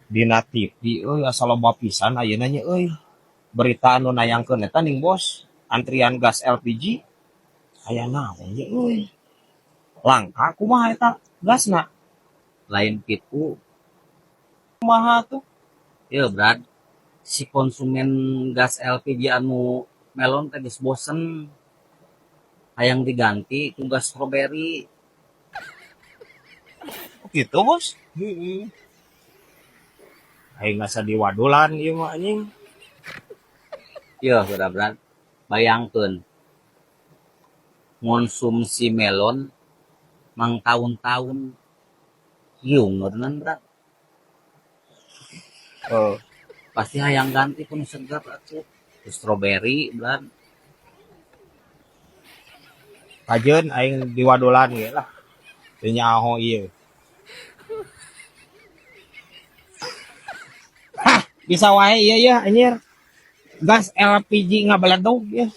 Dina TV euy asa loba pisan ayeuna nya euy. Berita anu nayangkeun eta ning bos, antrian gas LPG aya naon ye euy. Langka kumaha eta gasna? Lain kitu Kumaha tuh? ieu Brad, si konsumen gas LPG anu melon teh geus bosen hayang diganti ku gas stroberi. Gitu bos. Heeh. Aing asa diwadulan ieu mah anjing. Ieu Brad, bayangkeun ngonsumsi melon mang tahun-tahun hiungeun Brad. Eh, Pasti hayang ganti pun segar atuh. Stroberi Brad. kajeun aing diwadulan ge lah. Teu nyaho ieu. Bisa wae ieu ya anjir. Gas LPG ngabaledog ya.